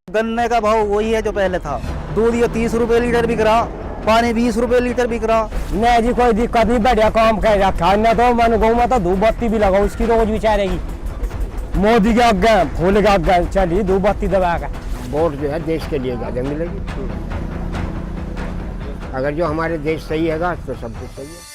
गन्ने का भाव वही है जो पहले था। दूध ये 30 रुपए लीटर बिक रहा, पानी 20 रुपए लीटर बिक रहा। नहीं जी कोई दिक्कत नहीं, बढ़िया काम कर रखा है। मैं तो मन गौ में तो धूप बत्ती भी लगाऊ, उसकी रोज बिचारेगी। मोदी के आगे फूल के आगे चलिए धूप बत्ती दबा कर। वोट जो है देश के लिए ज़्यादा मिलेगी। अगर जो हमारे देश सही है तो सब कुछ सही है।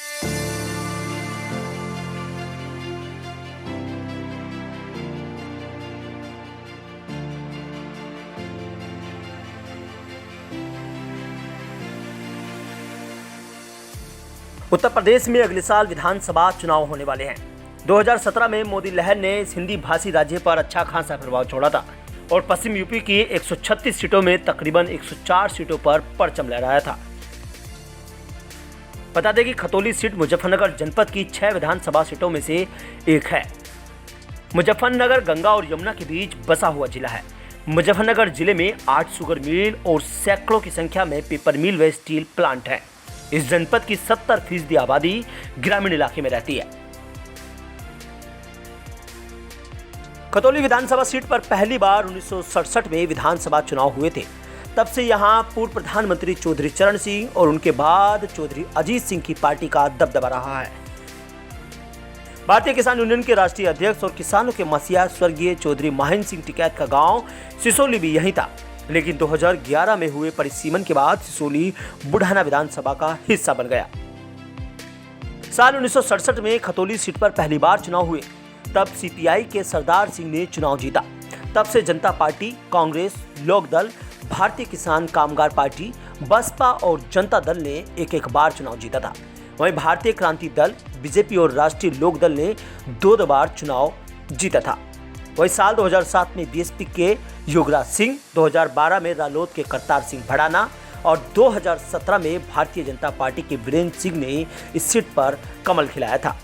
उत्तर प्रदेश में अगले साल विधानसभा चुनाव होने वाले हैं। 2017 में मोदी लहर ने हिंदी भाषी राज्य पर अच्छा खासा प्रभाव छोड़ा था और पश्चिम यूपी की 136 सीटों में तकरीबन 104 सीटों पर परचम लहराया था। बता दें कि खतौली सीट मुजफ्फरनगर जनपद की 6 विधानसभा सीटों में से एक है। मुजफ्फरनगर गंगा और यमुना के बीच बसा हुआ जिला है। मुजफ्फरनगर जिले में 8 शुगर मिल और सैकड़ों की संख्या में पेपर मिल व स्टील प्लांट है। इस जनपद की 70% आबादी ग्रामीण इलाके में रहती है। खतौली विधानसभा सीट पर पहली बार 1967 में विधानसभा चुनाव हुए थे। तब से यहां पूर्व प्रधानमंत्री चौधरी चरण सिंह और उनके बाद चौधरी अजीत सिंह की पार्टी का दबदबा रहा है। भारतीय किसान यूनियन के राष्ट्रीय अध्यक्ष और किसानों के मसीहा स्वर्गीय चौधरी महेंद्र सिंह टिकैत का गांव सिसोली भी यही था, लेकिन 2011 में हुए परिसीमन के बाद सिसोली बुढ़ाना विधानसभा का हिस्सा बन गया। साल 1967 में खतौली सीट पर पहली बार चुनाव हुए। तब सीपीआई के सरदार सिंह ने चुनाव जीता। तब से जनता पार्टी, कांग्रेस, लोकदल, भारतीय किसान कामगार पार्टी, बसपा और जनता दल ने एक बार चुनाव जीता था। वहीं भारतीय क्रांति दल, बीजेपी और राष्ट्रीय लोकदल ने 2 बार चुनाव जीता था। वही साल 2007 में बीएसपी के योगराज सिंह, 2012 में रालोद के करतार सिंह भड़ाना और 2017 में भारतीय जनता पार्टी के वीरेंद्र सिंह ने इस सीट पर कमल खिलाया था।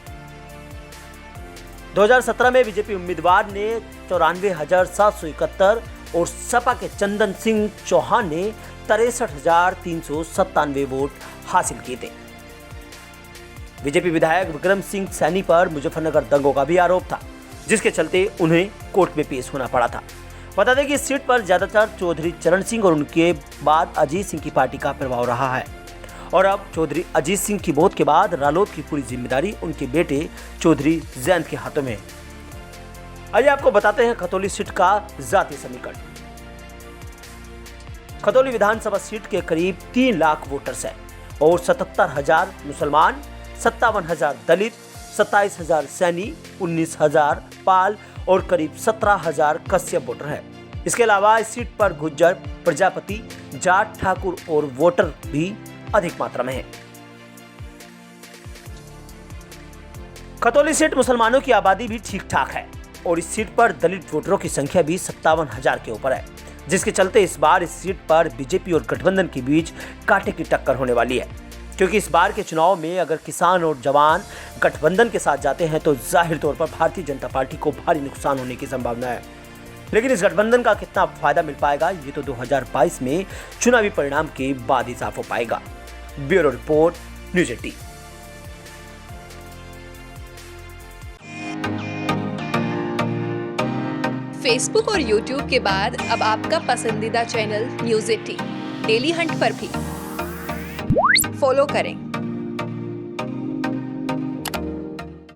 2017 में बीजेपी उम्मीदवार ने 94,771 और सपा के चंदन सिंह चौहान ने 63,397 वोट हासिल किए थे। बीजेपी विधायक विक्रम सिंह सैनी पर मुजफ्फरनगर दंगों का भी आरोप था, जिसके चलते उन्हें कोर्ट में पेश होना पड़ा था। बता दें कि इस सीट पर ज्यादातर चौधरी चरण सिंह और उनके बाद अजीत सिंह की पार्टी का प्रभाव रहा है और अब चौधरी अजीत सिंह की मौत के बाद रालोद की पूरी जिम्मेदारी उनके बेटे चौधरी जयंत के हाथों में है। आइए आपको बताते हैं खतौली सीट का जातीय समीकरण। खतौली विधानसभा सीट के करीब 3 लाख वोटर्स हैं और 77,000 मुसलमान, 57,000 दलित, 27,000 सैनी, 19,000 पाल और करीब 17,000 कश्यप वोटर हैं। इसके अलावा इस सीट पर गुज्जर, प्रजापति, जाट, ठाकुर और वोटर भी अधिक मात्रा में है। खतौली सीट मुसलमानों की आबादी भी ठीक ठाक है और इस सीट पर दलित वोटरों की संख्या भी 57,000 के ऊपर है, जिसके चलते इस बार इस सीट पर बीजेपी और गठबंधन के बीच कांटे की टक्कर होने वाली है। क्योंकि इस बार के चुनाव में अगर किसान और जवान गठबंधन के साथ जाते हैं तो जाहिर तौर पर भारतीय जनता पार्टी को भारी नुकसान होने की संभावना है। लेकिन इस गठबंधन का कितना फायदा मिल पाएगा ये तो 2022 में चुनावी परिणाम के बाद ही साफ हो पाएगा। Bureau report, news 18। फेसबुक और यूट्यूब के बाद अब आपका पसंदीदा चैनल न्यूज़ 18 डेली हंट पर भी फॉलो करें।